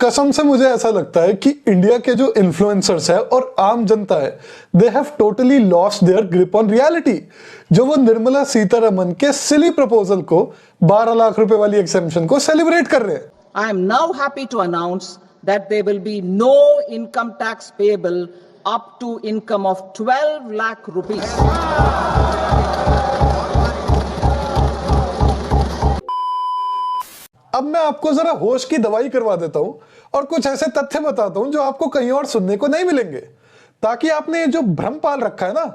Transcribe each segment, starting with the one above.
कसम से मुझे ऐसा लगता है कि इंडिया के जो इन्फ्लुएंसर्स है और आम जनता है, they have totally lost their grip on reality. जो वो निर्मला सीतारमन के सिली प्रपोजल को 12 लाख रुपए वाली एग्जेम्पशन को सेलिब्रेट कर रहे हैं। I am now happy to announce that there will be no income tax payable up to income of 12 lakh rupees. अब मैं आपको जरा होश की दवाई करवा देता हूं और कुछ ऐसे तथ्य बताता हूं जो आपको कहीं और सुनने को नहीं मिलेंगे, ताकि आपने ये जो भ्रम पाल रखा है ना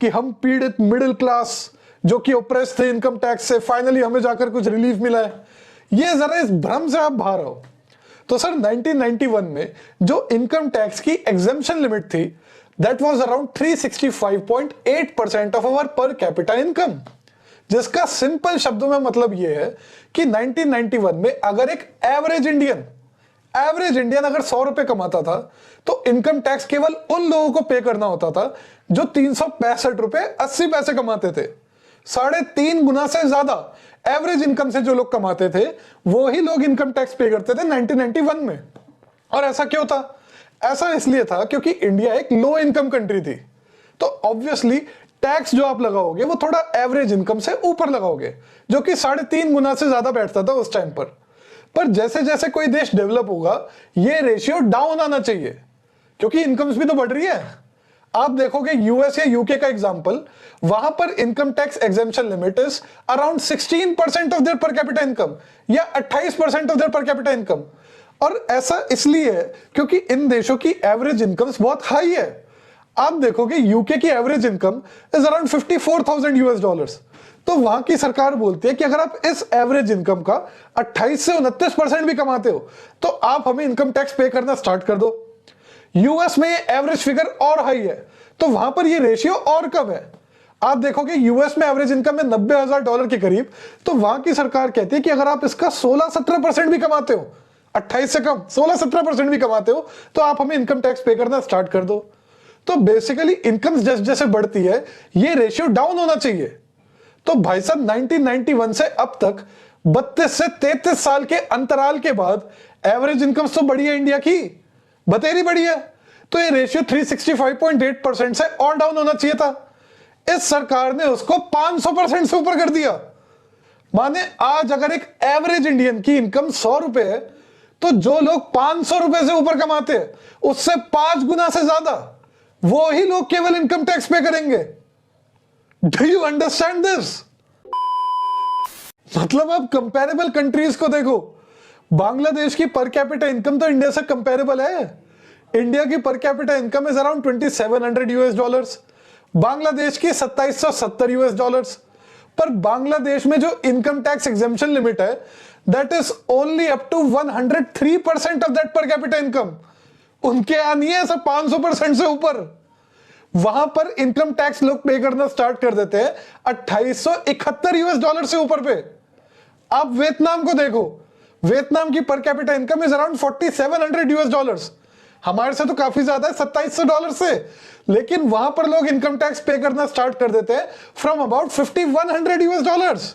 कि हम पीड़ित मिडिल क्लास जो कि ओप्रेस थे इनकम टैक्स से, फाइनली हमें जाकर कुछ रिलीफ मिला है, ये जरा इस भ्रम से आप बाहर आओ। तो सर 1991 में जो इनकम टैक्स की एग्जेम्पशन लिमिट थी, that was around 365.8% of our per capita income, जिसका सिंपल शब्दों में मतलब यह है कि 1991 में अगर एक एवरेज इंडियन अगर 100 रुपए कमाता था तो इनकम टैक्स केवल उन लोगों को पे करना होता था जो 365 रुपए 80 पैसे कमाते थे। 3.5 गुना से ज्यादा एवरेज इनकम से जो लोग कमाते थे वो ही लोग इनकम टैक्स पे करते थे 1991 में। और ऐसा क्यों था? ऐसा इसलिए था क्योंकि इंडिया एक लो इनकम कंट्री थी, तो ऑब्वियसली टैक्स जो आप लगाओगे वो थोड़ा एवरेज इनकम से ऊपर लगाओगे, जो कि 3.5 गुना से ज्यादा बैठता था उस टाइम पर जैसे जैसे कोई देश डेवलप होगा ये रेशियो डाउन आना चाहिए, क्योंकि इनकम्स भी तो बढ़ रही है। आप देखोगे यूएस या यूके का एग्जांपल, वहां पर income tax exemption limit is around 16% of their पर कैपिटा इनकम या 28% ऑफ देयर पर कैपिटा इनकम। और ऐसा इसलिए है क्योंकि इन देशों की एवरेज इनकम्स बहुत हाई है। आप देखोगे यूके की एवरेज इनकम इज अराउंड $54,000, तो वहां की सरकार बोलती है कि अगर आप इस एवरेज इनकम का 28 से 29% भी कमाते हो तो आप हमें इनकम टैक्स पे करना स्टार्ट कर दो। यूएस में ये एवरेज फिगर और हाई है, तो वहां पर ये रेशियो और कम है। आप देखोगे यूएस में एवरेज इनकम है $90,000 के करीब, तो वहां की सरकार कहती है कि अगर आप इसका 16-17% भी कमाते हो, 28 से कम 16-17% भी कमाते हो, तो आप हमें इनकम टैक्स पे करना स्टार्ट कर दो। तो बेसिकली इनकम जैसे जैसे बढ़ती है ये रेशियो डाउन होना चाहिए। तो भाई साहब 1991 से अब तक 32 से 33 साल के अंतराल के बाद एवरेज इनकम तो बढ़ी है इंडिया की, बतेरी बढ़ी है, तो ये रेशियो 365.8% से और डाउन होना चाहिए था। इस सरकार ने उसको 500% से ऊपर कर दिया। माने आज अगर एक एवरेज इंडियन की इनकम 100 रुपए है, तो जो लोग 500 रुपए से ऊपर कमाते हैं उससे 5 गुना से ज्यादा वो ही लोग केवल इनकम टैक्स पे करेंगे। Do you understand this? मतलब आप कंपैरेबल कंट्रीज को देखो, बांग्लादेश की पर कैपिटा इनकम तो इंडिया से कंपैरेबल है। इंडिया की per capita income is around $2,700, Bangladesh की $2,770। पर बांग्लादेश में जो इनकम टैक्स एग्जेम्पशन लिमिट है that is only up to 103% of that per capita income. उनके यहां नहीं है सब 500% से ऊपर। वहां पर इनकम टैक्स लोग पे करना स्टार्ट कर देते हैं $2,871 से ऊपर पे। आप वियतनाम को देखो, वियतनाम की per capita income is around $4,700, हमारे से तो काफी ज्यादा है, $2,700 से, लेकिन वहां पर लोग इनकम टैक्स पे करना स्टार्ट कर देते हैं फ्रॉम अबाउट $5,100।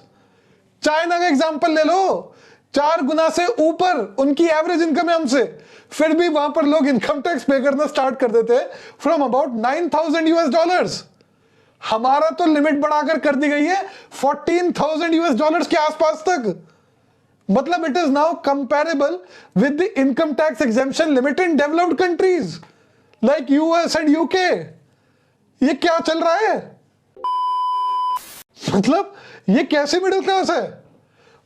चाइना का एग्जांपल ले लो, 4 गुना से ऊपर उनकी एवरेज इनकम है हमसे, फिर भी वहां पर लोग इनकम टैक्स पे करना स्टार्ट कर देते हैं फ्रॉम अबाउट $9,000। हमारा तो लिमिट बढ़ाकर कर दी गई है $14,000 के आसपास तक। मतलब it is now comparable with the income tax exemption limit in developed countries like US and UK. ये क्या चल रहा है? मतलब ये कैसे मिडिल क्लास है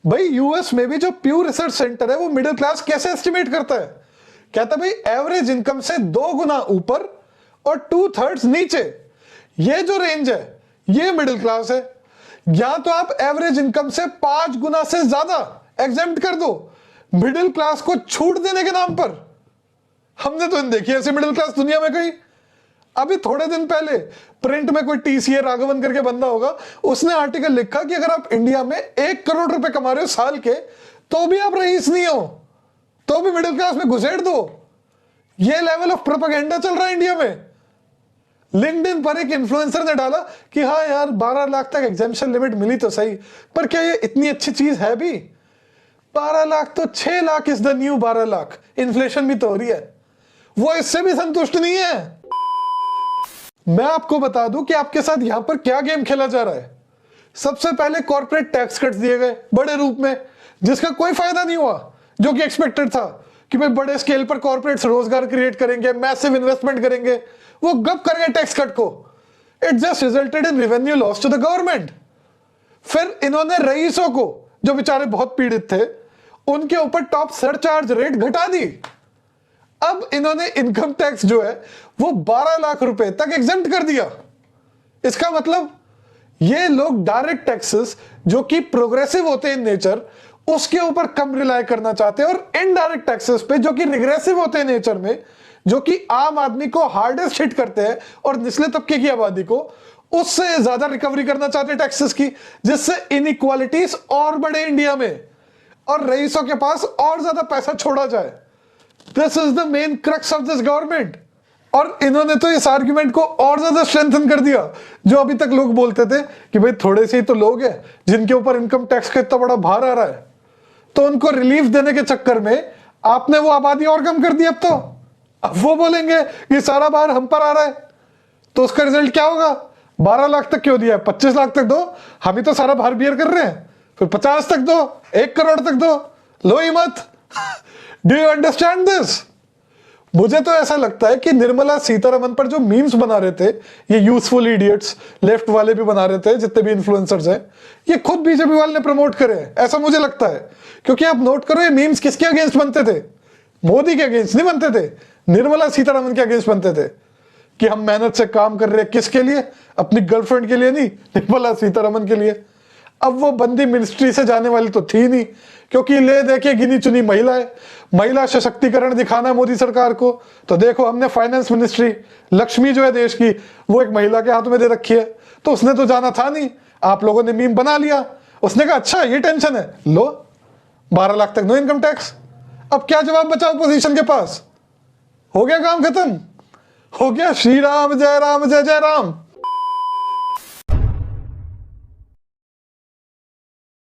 भाई? यूएस में भी जो प्यू रिसर्च सेंटर है वो मिडिल क्लास कैसे एस्टिमेट करता है? कहता है भाई एवरेज इनकम से 2 गुना ऊपर और 2/3 नीचे, ये जो रेंज है ये मिडिल क्लास है। या तो आप एवरेज इनकम से 5 गुना से ज्यादा एग्जेम्प्ट कर दो मिडिल क्लास को छूट देने के नाम पर। हमने तो देखी ऐसे मिडिल क्लास दुनिया में कहीं। अभी थोड़े दिन पहले प्रिंट में कोई टीसीए राघवन करके बंदा होगा, उसने आर्टिकल लिखा कि अगर आप इंडिया में 1 करोड़ रुपए कमा रहे हो साल के तो भी आप रईस नहीं हो, तो भी मिडिल क्लास में घुसेड़ दो। ये लेवल ऑफ प्रोपेगेंडा चल रहा है इंडिया में। लिंक्डइन पर एक इन्फ्लुएंसर ने डाला कि हाँ यार 12 लाख तक एग्जेम्पशन लिमिट मिली तो सही, पर क्या ये इतनी अच्छी चीज है भी? 12 लाख तो 6 lakh is the new 12 lakh. Inflation भी तो हो रही है, वो इससे भी संतुष्ट नहीं है। मैं आपको बता दूं कि आपके साथ यहां पर क्या गेम खेला जा रहा है। सबसे पहले कॉर्पोरेट टैक्स कट्स दिए गए बड़े रूप में, जिसका कोई फायदा नहीं हुआ, जो कि एक्सपेक्टेड था कि भाई बड़े स्केल पर कॉर्पोरेट्स रोजगार क्रिएट करेंगे, मैसिव इन्वेस्टमेंट करेंगे। वो गप कर गए टैक्स कट को। It just resulted in revenue loss to the government. फिर इन्होंने रईसों को, जो बेचारे बहुत पीड़ित थे, उनके ऊपर टॉप सरचार्ज रेट घटा दी। अब इन्होंने इनकम टैक्स जो है वो 12 लाख रुपए तक एग्जेम्प्ट कर दिया। इसका मतलब ये लोग डायरेक्ट टैक्सेस जो कि प्रोग्रेसिव होते हैं इन नेचर, उसके ऊपर कम रिलाय करना चाहते हैं, और इनडायरेक्ट टैक्सेस पे जो कि रिग्रेसिव होते हैं नेचर में, जो कि आम आदमी को हार्डेस्ट हिट करते हैं और निचले तबके की आबादी को, उससे ज्यादा रिकवरी करना चाहते हैं टैक्सेस की, जिससे इनइक्वालिटीज और बढ़े इंडिया में और रईसों के पास और ज्यादा पैसा छोड़ा जाए। This is the main crux of this government. और इन्होंने तो इस आर्ग्यूमेंट को और ज्यादा स्ट्रेंथन कर दिया। जो अभी तक लोग बोलते थे कि भाई थोड़े से ही तो लोग हैं जिनके ऊपर इनकम टैक्स का इतना बड़ा भार आ रहा है, तो उनको रिलीफ देने के चक्कर में आपने वो आबादी और कम कर दी। अब वो बोलेंगे कि सारा भार हम पर आ रहा है, तो उसका रिजल्ट क्या होगा? 12 लाख तक क्यों दिया, 25 लाख तक दो, हम ही तो सारा भार बियर कर रहे हैं। फिर 50 तक दो, 1 करोड़ तक दो, लो ही मत। Do you understand this? मुझे तो ऐसा लगता है कि निर्मला सीतारमन पर जो मीम्स बना रहे थे ये यूजफुल इडियट्स, लेफ्ट वाले भी बना रहे थे, जितने भी इन्फ्लुएंसर्स हैं, ये खुद बीजेपी वाले ने प्रमोट करे हैं, ऐसा मुझे लगता है। क्योंकि आप नोट करो, ये मीम्स किसके अगेंस्ट बनते थे? मोदी के अगेंस्ट नहीं बनते थे, निर्मला सीतारमन के अगेंस्ट बनते थे कि हम मेहनत से काम कर रहे हैं। किसके लिए? अपनी गर्लफ्रेंड के लिए नहीं, निर्मला सीतारमन के लिए। अब वो बंदी मिनिस्ट्री से जाने वाली तो थी नहीं, क्योंकि ले देखे गिनी चुनी महिला है। महिला सशक्तिकरण दिखाना मोदी सरकार को, तो देखो हमने फाइनेंस मिनिस्ट्री, लक्ष्मी जो है देश की, वो एक महिला के हाथ में दे रखी है। तो उसने तो जाना था नहीं, आप लोगों ने मीम बना लिया। उसने कहा अच्छा ये टेंशन है, लो 12 लाख तक नो इनकम टैक्स। अब क्या जवाब बचा अपोजिशन के पास? हो गया काम खत्म, हो गया। श्री राम जय जय राम।